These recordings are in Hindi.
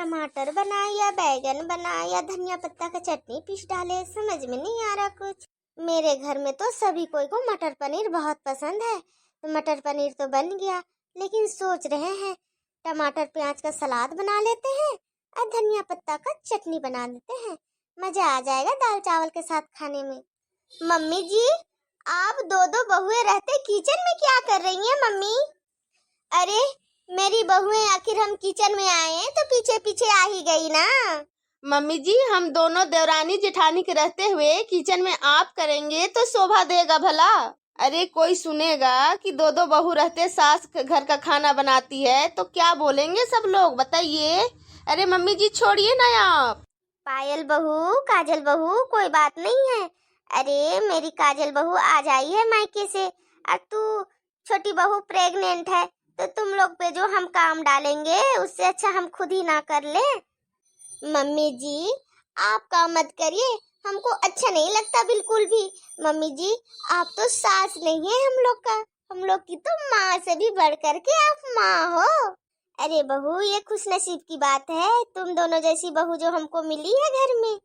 टमाटर बनाए या बैगन बनाए या धनिया पत्ता का चटनी पीस डाले, समझ में नहीं आ रहा कुछ। मेरे घर में तो सभी कोई को मटर पनीर बहुत पसंद है, तो मटर पनीर तो बन गया, लेकिन सोच रहे हैं टमाटर प्याज का सलाद बना लेते हैं और धनिया पत्ता का चटनी बना लेते हैं। मजा आ जाएगा दाल चावल के साथ खाने में। मम्मी जी, आप दो दो बहुएं रहते किचन में क्या कर रही हैं मम्मी? अरे मेरी बहुएं आखिर हम किचन में आए हैं तो पीछे पीछे आ ही गई ना। मम्मी जी, हम दोनों देवरानी जेठानी के रहते हुए किचन में आप करेंगे तो शोभा देगा भला। अरे कोई सुनेगा कि दो दो बहू रहते सास घर का खाना बनाती है तो क्या बोलेंगे सब लोग, बताइए। अरे मम्मी जी छोड़िए ना आप। पायल बहू, काजल बहू, कोई बात नहीं है। अरे मेरी काजल बहू आ जाई है मायके से और तू छोटी बहू प्रेग्नेंट है, तो तुम लोग पे जो हम काम डालेंगे उससे अच्छा हम खुद ही ना कर ले। मम्मी जी आप काम मत करिए, हमको अच्छा नहीं लगता बिल्कुल भी। मम्मी जी आप तो सास नहीं है हम लोग का, हम लोग की तो माँ से भी बढ़ कर के आप माँ हो। अरे बहू ये खुश नसीब की बात है, तुम दोनों जैसी बहू जो हमको मिली है घर में।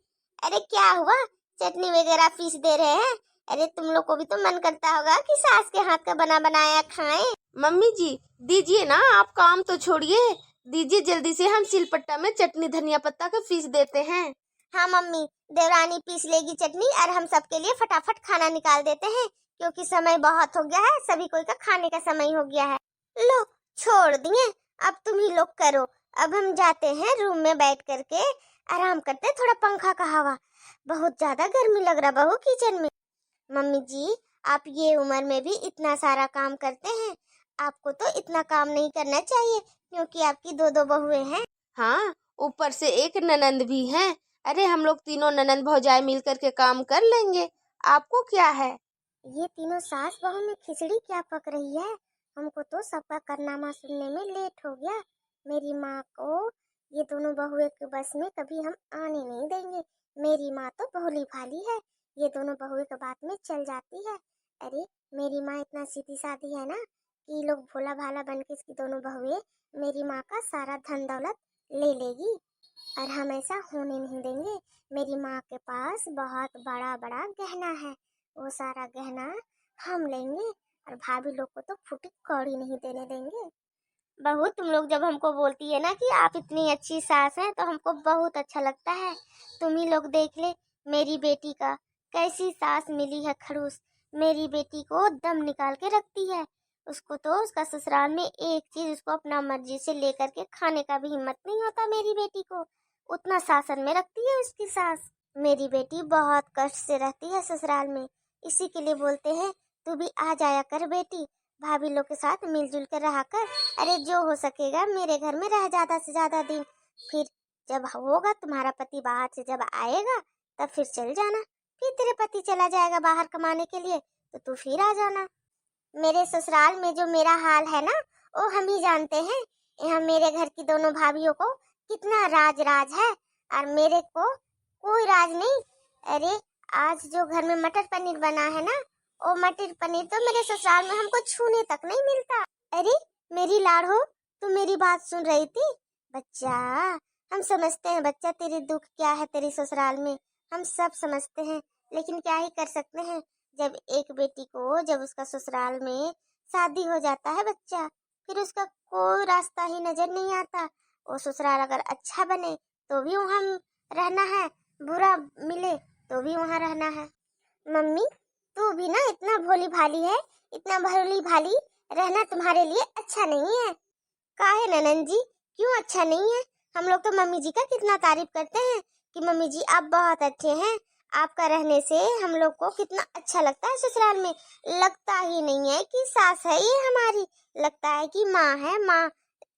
अरे क्या हुआ, चटनी वगैरह पीस दे रहे हैं? अरे तुम लोग को भी तो मन करता होगा कि सास के हाथ का बना बनाया खाएं। मम्मी जी दीजिए ना, आप काम तो छोड़िए, दीजिए जल्दी से, हम सिलपट्टा में चटनी धनिया पत्ता का पीस देते हैं। हाँ मम्मी, देवरानी पीस लेगी चटनी और हम सबके लिए फटाफट खाना निकाल देते हैं, क्योंकि समय बहुत हो गया है, सभी कोई का खाने का समय हो गया है। लो छोड़ दिए, अब तुम ही लोग करो। अब हम जाते हैं रूम में बैठ करके आराम करते, थोड़ा पंखा का हवा, बहुत ज्यादा गर्मी लग रहा बहू किचन में। मम्मी जी आप ये उम्र में भी इतना सारा काम करते हैं, आपको तो इतना काम नहीं करना चाहिए क्योंकि आपकी दो दो बहुएं हैं। हाँ, ऊपर से एक ननंद भी है। अरे हम लोग तीनों ननंद भौजाई मिल करके काम कर लेंगे, आपको क्या है। ये तीनों सास बहू में खिचड़ी क्या पक रही है? हमको तो सबका कारनामा सुनने में लेट हो गया। मेरी माँ को ये दोनों बहुएं के बस में कभी हम आने नहीं देंगे। मेरी माँ तो भोली भाली है, ये दोनों बहुएं के बात में चल जाती है। अरे मेरी माँ इतना सीधी सादी है ना कि लोग भोला भाला बन के इसकी दोनों बहुएं मेरी माँ का सारा धन दौलत ले लेगी, और हम ऐसा होने नहीं देंगे। मेरी माँ के पास बहुत बड़ा बड़ा गहना है, वो सारा गहना हम लेंगे और भाभी लोग को तो फूटी कौड़ी नहीं देने देंगे। बहू तुम लोग जब हमको बोलती है ना कि आप इतनी अच्छी सास हैं तो हमको बहुत अच्छा लगता है। तुम ही लोग देख ले मेरी बेटी का कैसी सास मिली है खड़ूस। मेरी बेटी को दम निकाल के रखती है, उसको तो उसका ससुराल में एक चीज उसको अपना मर्जी से लेकर के खाने का भी हिम्मत नहीं होता। मेरी बेटी को उतना शासन में रखती है उसकी सास। मेरी बेटी बहुत कष्ट से रहती है ससुराल में, इसी के लिए बोलते हैं तू भी आ जाया कर बेटी, भाभी लोग के साथ मिलजुल कर रहा कर। अरे जो हो सकेगा मेरे घर में रह ज्यादा से ज्यादा दिन, फिर जब होगा तुम्हारा पति बाहर से जब आएगा तब फिर चल जाना, फिर तेरे पति चला जाएगा बाहर कमाने के लिए तो तू फिर आ जाना। मेरे ससुराल में जो मेरा हाल है ना वो हम ही जानते हैं। यहाँ मेरे घर की दोनों भाभीियों को कितना राज राज है और मेरे को कोई राज नहीं। अरे आज जो घर में मटर पनीर बना है ना, वो मटर पनीर तो मेरे ससुराल में हमको छूने तक नहीं मिलता। अरे मेरी लाड़ो, तू मेरी बात सुन रही थी? बच्चा हम समझते हैं बच्चा तेरी दुख क्या है तेरी ससुराल में, हम सब समझते हैं, लेकिन क्या ही कर सकते हैं। जब एक बेटी को जब उसका ससुराल में शादी हो जाता है बच्चा, फिर उसका कोई रास्ता ही नजर नहीं आता। वो ससुराल अगर अच्छा बने तो भी वहाँ रहना है, बुरा मिले तो भी वहाँ रहना है। मम्मी तू भी ना इतना भोली भाली है, इतना भोली भाली रहना तुम्हारे लिए अच्छा नहीं है। काहे ननन जी, क्यों अच्छा नहीं है? हम लोग तो मम्मी जी का कितना तारीफ करते हैं कि मम्मी जी आप बहुत अच्छे हैं, आपका रहने से हम लोग को कितना अच्छा लगता है ससुराल में। लगता ही नहीं है कि सास है ये हमारी, लगता है कि माँ है माँ।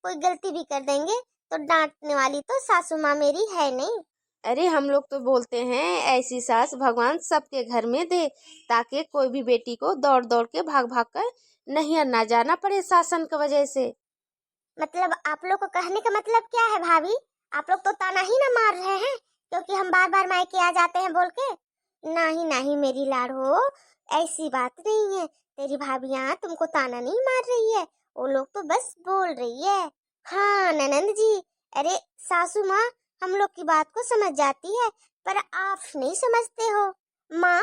कोई गलती भी कर देंगे तो डांटने वाली तो सासू माँ मेरी है नहीं। अरे हम लोग तो बोलते हैं ऐसी सास भगवान सबके घर में दे, ताकि कोई भी बेटी को दौड़ दौड़ के भाग भाग कर नहीं ना जाना पड़े शासन की वजह से। मतलब आप लोग को कहने का मतलब क्या है भाभी? आप लोग तो ताना ही ना मार रहे हैं क्योंकि हम बार बार मायके आ जाते हैं बोल के? नहीं नहीं मेरी लाड़ो, ऐसी बात नहीं है, तेरी भाभियाँ तुमको ताना नहीं मार रही है, वो लोग तो बस बोल रही है। हाँ ननंद जी, अरे सासू माँ हम लोग की बात को समझ जाती है, पर आप नहीं समझते हो। माँ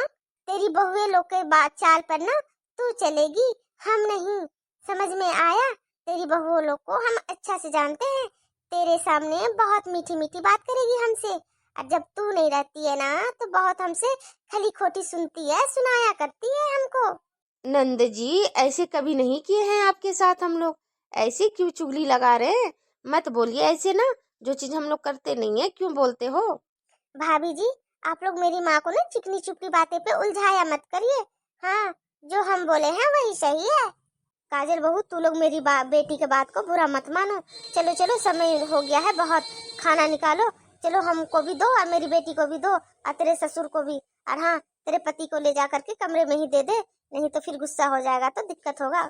तेरी बहुए लोग के बात चाल पर ना तू चलेगी, हम नहीं। समझ में आया? तेरी बहुओं लोग को हम अच्छा से जानते हैं। तेरे सामने बहुत मीठी मीठी बात करेगी हमसे, और जब तू नहीं रहती है ना तो बहुत हमसे खली खोटी सुनती है, सुनाया करती है हमको। नंद जी ऐसे कभी नहीं किए हैं आपके साथ हम लोग, ऐसे क्यों चुगली लगा रहे हैं? मत बोलिए ऐसे ना, जो चीज हम लोग करते नहीं है क्यों बोलते हो? भाभी जी आप लोग मेरी माँ को ना चिकनी चुपड़ी बातें पे उलझाया मत करिए। हाँ जो हम बोले हैं वही सही है। काजल बहू तू लोग मेरी बेटी के बात को बुरा मत मानो। चलो चलो समय हो गया है बहुत, खाना निकालो। चलो हमको भी दो और मेरी बेटी को भी दो और तेरे ससुर को भी। और हाँ तेरे पति को ले जा करके कमरे में ही दे दे, नहीं तो फिर गुस्सा हो जाएगा तो दिक्कत होगा।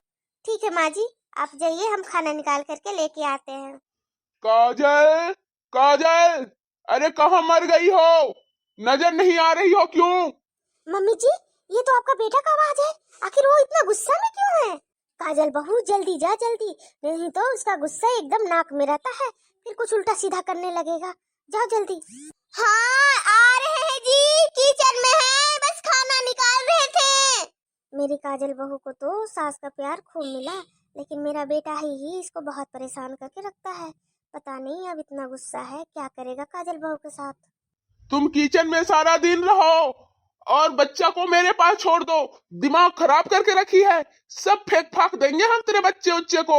ठीक है माँ जी आप जाइए, हम खाना निकाल करके लेके आते हैं। काजल, काजल, अरे कहाँ मर गई हो? नजर नहीं आ रही हो क्यों? मम्मी जी ये तो आपका बेटा का आवाज है, आखिर वो इतना गुस्सा में क्यों है? काजल बहू जल्दी जा जल्दी, नहीं तो उसका गुस्सा एकदम नाक में रहता है, फिर कुछ उल्टा सीधा करने लगेगा। जाओ जल्दी। हाँ आ रहे हैं जी, किचन में है, बस खाना निकाल रहे थे। मेरी काजल बहू को तो सास का प्यार खूब मिला, लेकिन मेरा बेटा ही इसको बहुत परेशान करके रखता है। पता नहीं अब इतना गुस्सा है, क्या करेगा काजल बहू के साथ। तुम किचन में सारा दिन रहो और बच्चा को मेरे पास छोड़ दो। दिमाग खराब करके रखी है, सब फेंक फाक देंगे हम तेरे बच्चे उच्चे को।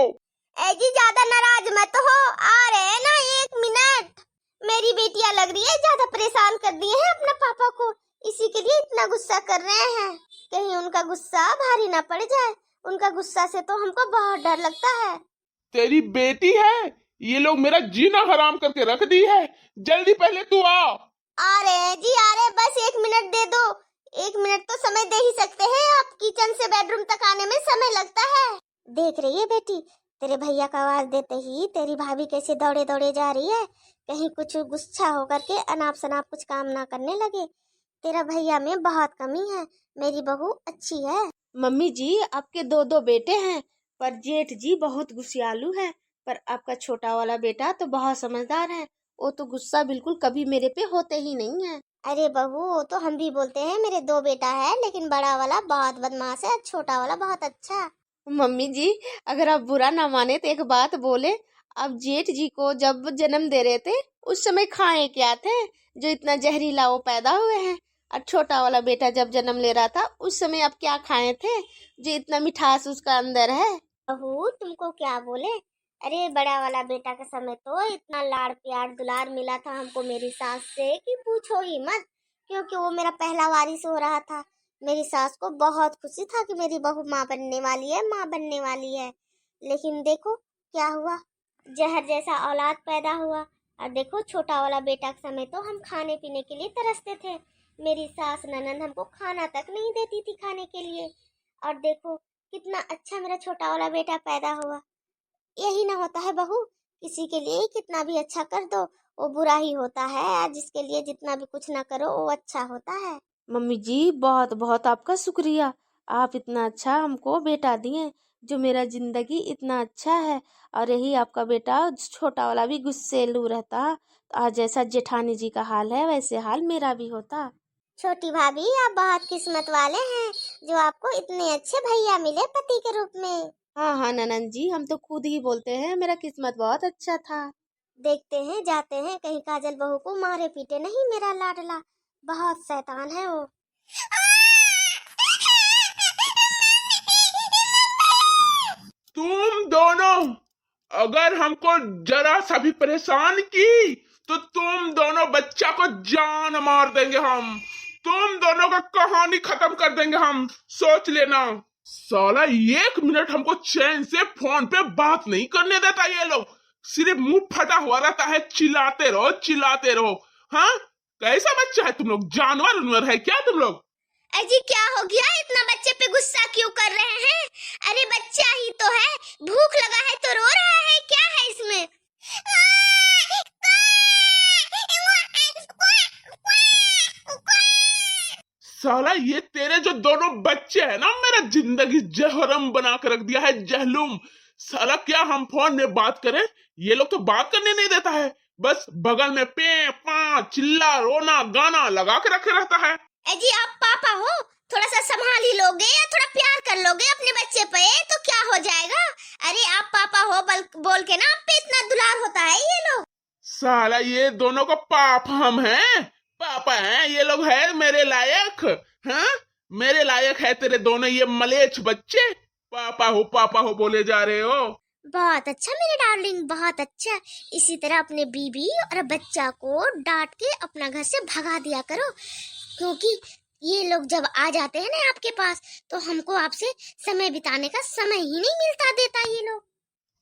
ए जी ज्यादा नाराज मत हो, आ रहे हैं ना, 1 मिनट। मेरी बेटियां लग रही है ज्यादा परेशान कर दिए हैं अपना पापा को, इसी के लिए इतना गुस्सा कर रहे हैं। कहीं उनका गुस्सा भारी ना पड़ जाए, उनका गुस्सा से तो हमको बहुत डर लगता है। तेरी बेटी है, ये लोग मेरा जीना हराम करके रख दी है। जल्दी पहले तू आ रहे हैं जी आ रहे हैं, बस 1 मिनट दे दो। 1 मिनट तो समय दे ही सकते हैं आप, किचन से बेडरूम तक आने में समय लगता है। देख रही है बेटी, तेरे भैया का आवाज देते ही तेरी भाभी कैसे दौड़े दौड़े जा रही है, कहीं कुछ गुस्सा होकर के अनाप शनाप कुछ काम ना करने लगे। तेरा भैया में बहुत कमी है, मेरी बहू अच्छी है। मम्मी जी आपके दो दो बेटे हैं, पर जेठ जी बहुत गुस्सियालू है, पर आपका छोटा वाला बेटा तो बहुत समझदार है, वो तो गुस्सा बिल्कुल कभी मेरे पे होते ही नहीं है। अरे बहू वो तो हम भी बोलते हैं, मेरे 2 बेटा है, लेकिन बड़ा वाला बहुत बदमाश है, छोटा वाला बहुत अच्छा। मम्मी जी अगर आप बुरा ना माने तो एक बात बोले, आप जेठ जी को जब जन्म दे रहे थे उस समय खाए क्या थे जो इतना जहरीला वो पैदा हुए हैं? और छोटा वाला बेटा जब जन्म ले रहा था उस समय आप क्या खाए थे जो इतना मिठास उसका अंदर है? बहू तुमको क्या बोले, अरे बड़ा वाला बेटा के समय तो इतना लाड़ प्यार दुलार मिला था हमको मेरी सास से कि पूछो ही मत, क्योंकि वो मेरा पहला वारिस हो रहा था। मेरी सास को बहुत खुशी था कि मेरी बहू माँ बनने वाली है, माँ बनने वाली है। लेकिन देखो क्या हुआ, जहर जैसा औलाद पैदा हुआ। और देखो छोटा वाला बेटा के समय तो हम खाने पीने के लिए तरसते थे, मेरी सास ननद हमको खाना तक नहीं देती थी खाने के लिए। और देखो कितना अच्छा मेरा छोटा वाला बेटा पैदा हुआ। यही ना होता है बहू, किसी के लिए कितना भी अच्छा कर दो वो बुरा ही होता है, जिसके लिए जितना भी कुछ ना करो वो अच्छा होता है। मम्मी जी बहुत बहुत आपका शुक्रिया, आप इतना अच्छा हमको बेटा दिए जो मेरा जिंदगी इतना अच्छा है। और यही आपका बेटा छोटा वाला भी गुस्सेलू रहता तो आज जैसा जेठानी जी का हाल है वैसे हाल मेरा भी होता। छोटी भाभी आप बहुत किस्मत वाले हैं जो आपको इतने अच्छे भैया मिले पति के रूप में। हाँ हाँ ननन जी हम तो खुद ही बोलते हैं मेरा किस्मत बहुत अच्छा था। देखते हैं जाते हैं कहीं काजल बहू को मारे पीटे नहीं मेरा लाडला, बहुत शैतान है वो। तुम दोनों अगर हमको जरा सा भी परेशान की तो तुम दोनों बच्चा को जान मार देंगे हम। तुम दोनों का कहानी खत्म कर देंगे हम, सोच लेना। साला 1 मिनट हमको चैन से फोन पे बात नहीं करने देता ये लोग, सिर्फ मुंह फटा हुआ रहता है, चिल्लाते रहो चिल्लाते रहो। हाँ कैसा बच्चा है तुम लोग, जानवर उनवर है क्या तुम लोग? अजी क्या हो गया, इतना बच्चे पे गुस्सा क्यों कर रहे हैं? अरे बच्चा ही तो है, भूख लगा है तो रो रहा है, क्या है इसमें? साला ये तेरे जो दोनों बच्चे हैं ना, मेरा जिंदगी जहरम बना के रख दिया है, जहलुम। साला क्या हम फोन में बात करें, ये लोग तो बात करने नहीं देता है, बस बगल में पे पा चिल्ला रोना गाना लगा के रखे रहता है। जी आप पापा हो, थोड़ा सा संभाल ही लोगे या थोड़ा प्यार कर लोगे अपने बच्चे पे तो क्या हो जाएगा। अरे आप पापा हो बोल के ना आप पे इतना दुलार होता है ये लोग। साला ये दोनों का पाप हम हैं, पापा हैं ये लोग, है मेरे लायक। हाँ मेरे लायक है तेरे दोनों ये मलेच्छ बच्चे, पापा हो बोले जा रहे हो। बहुत अच्छा मेरे डार्लिंग, बहुत अच्छा। इसी तरह अपने बीबी और बच्चा को डांट के अपना घर से भगा दिया करो, क्योंकि ये लोग जब आ जाते हैं ना आपके पास तो हमको आपसे समय बिताने का समय ही नहीं मिलता देता ये लोग।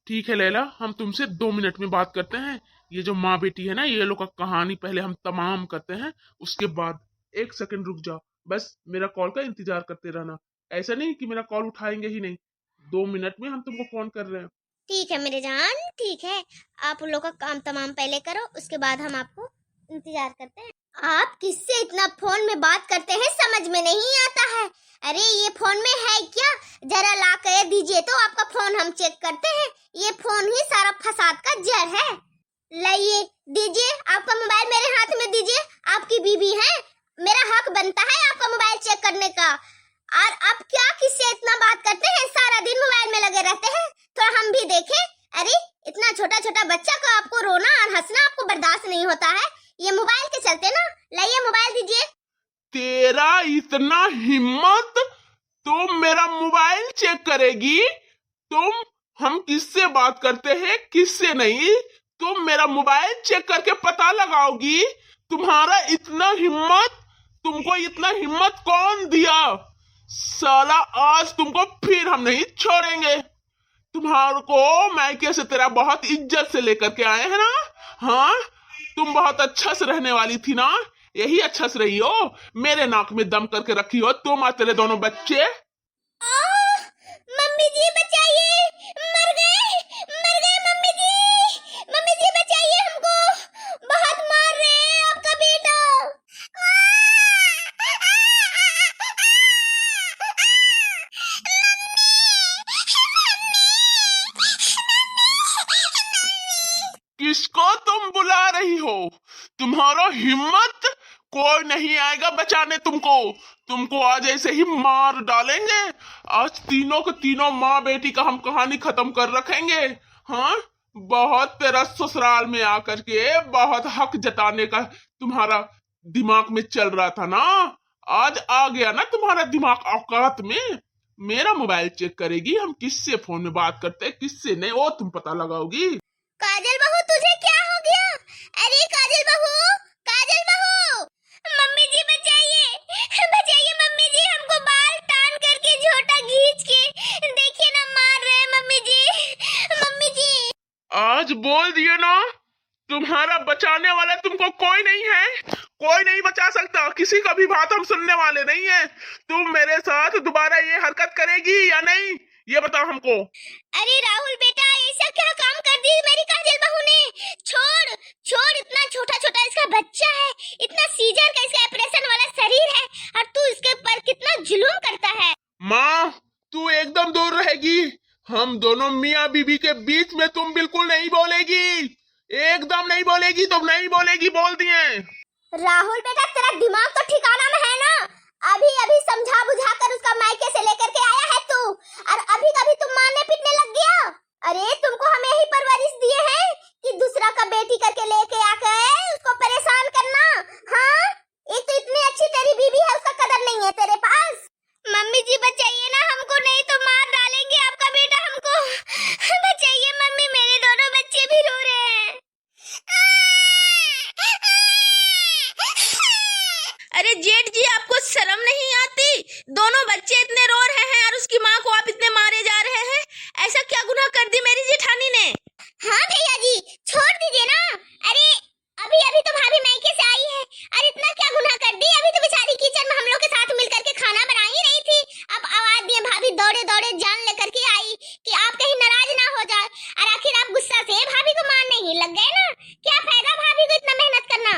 ठीक है लैला, हम तुमसे 2 मिनट में बात करते हैं। ये जो माँ बेटी है ना, ये लोग का कहानी पहले हम तमाम करते हैं, उसके बाद 1 सेकंड रुक जाओ, बस मेरा कॉल का इंतजार करते रहना। ऐसा नहीं कि मेरा कॉल उठाएंगे ही नहीं, 2 मिनट में हम तुमको फोन कर रहे हैं। ठीक है मेरे जान, ठीक है। आप उन लोग का काम तमाम पहले करो, उसके बाद हम आपको इंतजार करते हैं। आप किससे इतना फोन में बात करते हैं समझ में नहीं आता है। अरे ये फोन में है क्या, जरा ला कर दीजिए तो आपका फोन हम चेक करते हैं। ये फोन ही सारा फसाद का जड़ है। लाइए दीजिए, आपका मोबाइल मेरे हाथ में दीजिए। आपकी बीबी है, मेरा हक बनता है आपका मोबाइल चेक करने का। और आप क्या किससे इतना बात करते हैं, सारा दिन मोबाइल में लगे रहते हैं, थोड़ा हम भी देखें। अरे इतना छोटा छोटा बच्चा को आपको रोना और हंसना आपको बर्दाश्त नहीं होता है, ये मोबाइल के चलते ना। लाइए मोबाइल दीजिए। तेरा इतना हिम्मत, तुम मेरा मोबाइल चेक करेगी? तुम, हम किससे बात करते हैं किससे नहीं, तुम मेरा मोबाइल चेक करके पता लगाओगी? तुम्हारा इतना हिम्मत, तुमको इतना हिम्मत कौन दिया? साला आज तुमको फिर हम नहीं छोड़ेंगे। तुम्हारे को मायके से तेरा बहुत इज्जत से लेकर के आए हैं ना। हाँ तुम बहुत अच्छा से रहने वाली थी ना, यही अच्छा से रही हो, मेरे नाक में दम करके रखी हो तुम और तेरे दोनों बच्चे। मम्मी जी बचाइए, मर गए मम्मी जी बचाइए हमको, बहुत मार रहे हैं आपका बेटा। किसको तुम बुला रही हो? तुम्हारा हिम्मत, कोई नहीं आएगा बचाने तुमको, तुमको आज ऐसे ही मार डालेंगे। आज तीनों के तीनों माँ बेटी का हम कहानी खत्म कर रखेंगे। हाँ बहुत तेरा ससुराल में आकर के बहुत हक जताने का तुम्हारा दिमाग में चल रहा था ना, आज आ गया ना तुम्हारा दिमाग औकात में। मेरा मोबाइल चेक करेगी हम किससे फोन में बात करते हैं किससे नहीं, वो तुम पता लगाओगी। काजल बहू तुझे क्या हो गया? अरे काजल बहू, मम्मी जी बचाइए मम्मी जी, हमको बाल टान करके झोटा खींच के देखिए ना मार रहे हैं मम्मी जी। आज बोल दिए ना, तुम्हारा बचाने वाला तुमको कोई नहीं है, कोई नहीं बचा सकता, किसी का भी बात हम सुनने वाले नहीं है। तुम मेरे साथ दोबारा ये हरकत करेगी या नहीं, ये बताओ हमको। अरे राहुल बेटा, ऐसा क्या काम कर दी मेरी काजल बहू ने? छोड़, इतना छोटा छोटा इसका बच्चा है, इतना सीजर का इसका ऑपरेशन वाला शरीर है, और तू इसके ऊपर कितना जुल्म करता है। माँ तू एकदम दूर रहेगी, हम दोनों मियाँ बीबी के बीच में तुम बिल्कुल नहीं बोलेगी, एकदम नहीं बोलेगी, तुम नहीं बोलेगी, बोल दिए। राहुल बेटा तेरा दिमाग तो ठिकाना में है ना? अभी समझा बुझा कर उसका मायके से लेकर के आया है तू, और अभी कभी तुम मारने पीटने लग गया। अरे तुमको हम यही परवरिश दिए हैं कि दूसरा का बेटी करके लेके आकर उसको परेशान करना। हाँ एक तो इतनी अच्छी तेरी बीबी है, उसका कदर नहीं है तेरे पास। मम्मी जी बचाइए ना हमको, नहीं तो मार डालेंगे आपका बेटा हमको। बचाइए मम्मी, मेरे दोनों बच्चे भी रो रहे हैं। अरे जेठ जी आपको शर्म नहीं आती? दोनों बच्चे इतने रो रहे हैं और उसकी माँ को आप इतने मारे जा रहे हैं, ऐसा क्या गुनाह कर दी मेरी जेठानी ने? हाँ भैया जी छोड़ दीजिए ना। अरे अभी तो भाभी मायके से आई है, और इतना क्या गुनाह कर दी? अभी तो बेचारी किचन में हम लोग के साथ मिलकर के खाना बना ही रही थी, अब आवाज दिए भाभी दौड़े जान लेकर के आई कि आप कहीं नाराज ना हो जाए, और आखिर आप गुस्सा से भाभी को मारने ही लग गए ना। क्या फायदा भाभी को इतना मेहनत करना?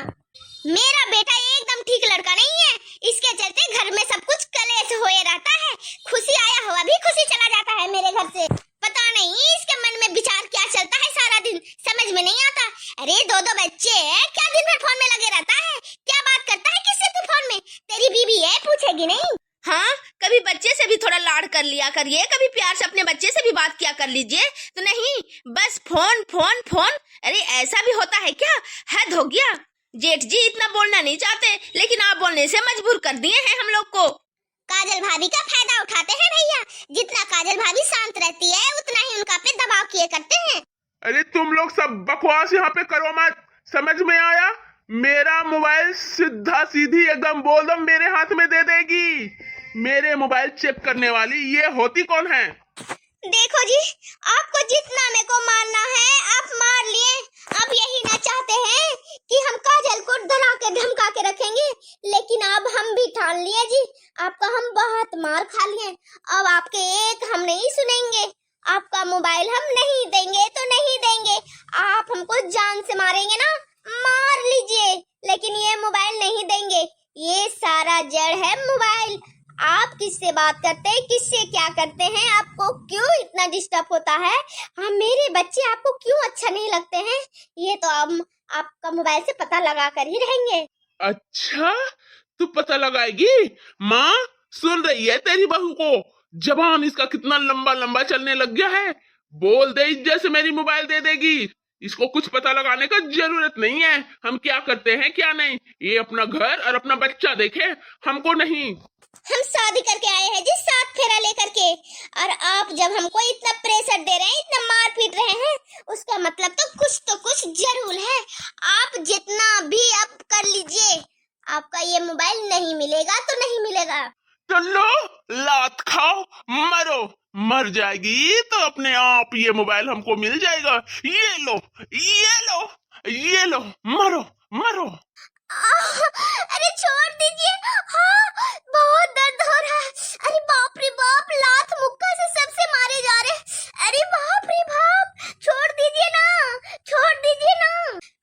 मेरा बेटा एकदम ठीक लड़का नहीं है, इसके चलते घर में सब कुछ कलेश होए रहता है। खुशी आया हुआ भी खुशी चला जाता है मेरे घर से, पता नहीं इसके में नहीं आता। अरे दो बच्चे हैं, क्या दिन भर फोन में लगे रहता है? क्या बात करता है किससे तू फोन में? तेरी बीवी है, पूछेगी नहीं? हाँ, कभी बच्चे से भी थोड़ा लाड कर लिया करिए, कभी प्यार से अपने बच्चे से भी बात किया कर लीजिए। तो नहीं, बस फोन फोन फोन। अरे ऐसा भी होता है क्या? हद हो गया। जेठ जी इतना बोलना नहीं चाहते, लेकिन आप बोलने से मजबूर कर दिए हैं हम लोग को। काजल भाभी का फायदा उठाते हैं भैया। जितना काजल भाभी शांत रहती है, उतना ही उनका पे दबाव किए करते हैं। अरे तुम लोग सब बकवास यहाँ पे करो मत, समझ में आया? मेरा मोबाइल सीधा सीधी एकदम बोल दो मेरे हाथ में दे देगी। मेरे मोबाइल चेक करने वाली ये होती कौन है? देखो जी, आपको जितना मेरे को मारना है आप मार लिए। अब यही ना चाहते हैं कि हम काजल को डरा के धमका के रखेंगे, लेकिन अब हम भी ठान लिए जी, आपका हम बहुत मार खा लिए। अब आपके एक हम नहीं सुनेंगे। आपका मोबाइल हम नहीं देंगे तो नहीं देंगे। आप हमको जान से मारेंगे ना, मार लीजिए, लेकिन ये मोबाइल नहीं देंगे। ये सारा जड़ है मोबाइल। आप किससे बात करते हैं, किससे क्या करते हैं, आपको क्यों इतना डिस्टर्ब होता है? हाँ, मेरे बच्चे आपको क्यों अच्छा नहीं लगते हैं? ये तो अब आपका मोबाइल से पता लगा कर ही रहेंगे। अच्छा, तू पता लगाएगी? माँ सुन रही है तेरी बहू को? जबान इसका कितना लंबा लंबा चलने लग गया है। बोल दे जैसे मेरी मोबाइल दे देगी। इसको कुछ पता लगाने का जरूरत नहीं है, हम क्या करते हैं क्या नहीं। ये अपना घर और अपना बच्चा देखे, हमको नहीं। हम शादी करके आए हैं जी, 7 फेरा लेकर के, और आप जब हमको इतना प्रेशर दे रहे हैं, इतना मार पीट रहे हैं, उसका मतलब तो कुछ जरूर है। आप जितना भी आप कर लीजिए, आपका ये मोबाइल नहीं मिलेगा तो नहीं मिलेगा। तो लो, लात खाओ, मरो। मर जाएगी तो अपने आप ये मोबाइल हमको मिल जाएगा। ये लो ये लो ये लो, मरो मरो। अरे छोड़ दीजिए, हाँ बहुत दर्द हो रहा है। अरे बाप रे बाप, लात मुक्का से सबसे मारे जा रहे हैं। अरे बाप रे बाप, छोड़ दीजिए ना, छोड़ दीजिए ना।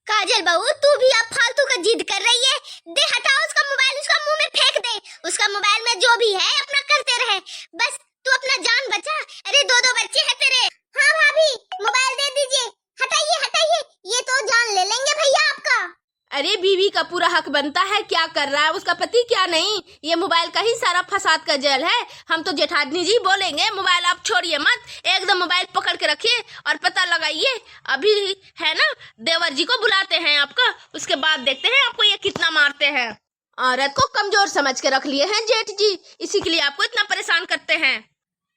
काजल बहू, तू भी अब फालतू का जिद कर रही है। दे, हटाओ उसका मोबाइल, उसका मुंह में फेंक दे। उसका मोबाइल में जो भी है अपना करते रहे, बस तू अपना जान बचा। अरे दो बच्चे हैं तेरे। हाँ भाभी, मोबाइल दे दीजिए। हटाइए हटाइए, ये तो जान ले लेंगे भैया आपका। अरे बीवी का पूरा हक बनता है, क्या कर रहा है उसका पति क्या नहीं। ये मोबाइल का ही सारा फसाद का जल है। हम तो जेठानी जी बोलेंगे, मोबाइल आप छोड़िए मत, एकदम मोबाइल पकड़ के रखिए और पता लगाइए। अभी है ना, देवर जी को बुलाते हैं आपका, उसके बाद देखते हैं आपको ये कितना मारते हैं। औरत को कमजोर समझ के रख लिए हैं जेठ जी, इसी के लिए आपको इतना परेशान करते हैं।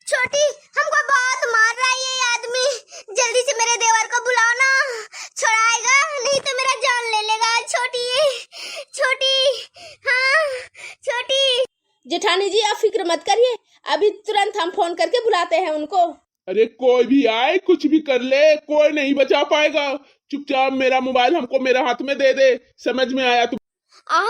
छोटी, हमको बहुत मार रहा है ये आदमी। जल्दी से मेरे देवर को बुलाओ ना, छुड़ाएगा नहीं तो मेरा जान ले लेगा। छोटी छोटी, हाँ छोटी। जेठानी जी आप फिक्र मत करिए, अभी तुरंत हम फोन करके बुलाते हैं उनको। अरे कोई भी आए, कुछ भी कर ले, कोई नहीं बचा पाएगा। चुपचाप मेरा मोबाइल हमको मेरे हाथ में दे दे, समझ में आया? तू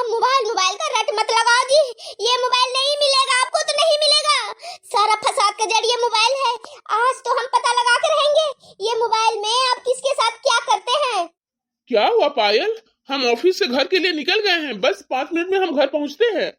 मोबाइल का रट मत लगाओ जी। ये मोबाइल नहीं मिलेगा आपको, तो नहीं मिलेगा। सारा फसाद का जड़ ये मोबाइल है। आज तो हम पता लगा के रहेंगे ये मोबाइल में आप किसके साथ क्या करते हैं। क्या हुआ पायल? हम ऑफिस से घर के लिए निकल गए हैं, बस 5 मिनट में हम घर पहुंचते हैं।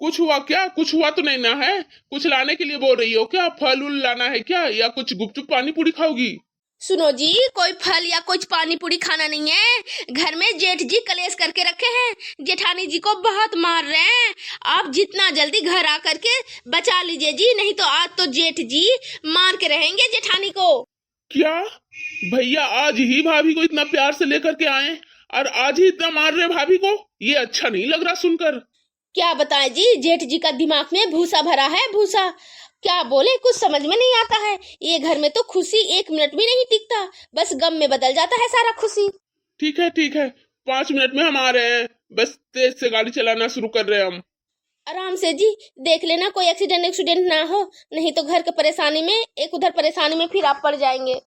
कुछ हुआ क्या? कुछ हुआ तो नहीं ना है? कुछ लाने के लिए बोल रही हो क्या? फल उल लाना है क्या, या कुछ गुपचुप पानी पूरी खाओगी? सुनो जी, कोई फल या कुछ पानी पूरी खाना नहीं है। घर में जेठ जी कलेश करके रखे हैं, जेठानी जी को बहुत मार रहे हैं। आप जितना जल्दी घर आकर के बचा लीजिए जी, नहीं तो आज तो जेठ जी मार के रहेंगे जेठानी को। क्या भैया आज ही भाभी को इतना प्यार से लेकर के आए और आज ही इतना मार रहे भाभी को? ये अच्छा नहीं लग रहा सुनकर। क्या बताएं जी, जेठ जी का दिमाग में भूसा भरा है, भूसा। क्या बोले, कुछ समझ में नहीं आता है। ये घर में तो खुशी 1 मिनट भी नहीं टिकता, बस गम में बदल जाता है सारा खुशी। ठीक है 5 मिनट में हम आ रहे हैं, बस तेज से गाड़ी चलाना शुरू कर रहे हैं हम। आराम से जी, देख लेना कोई एक्सीडेंट ना हो, नहीं तो घर के परेशानी में, एक उधर परेशानी में फिर आप पड़ जाएंगे।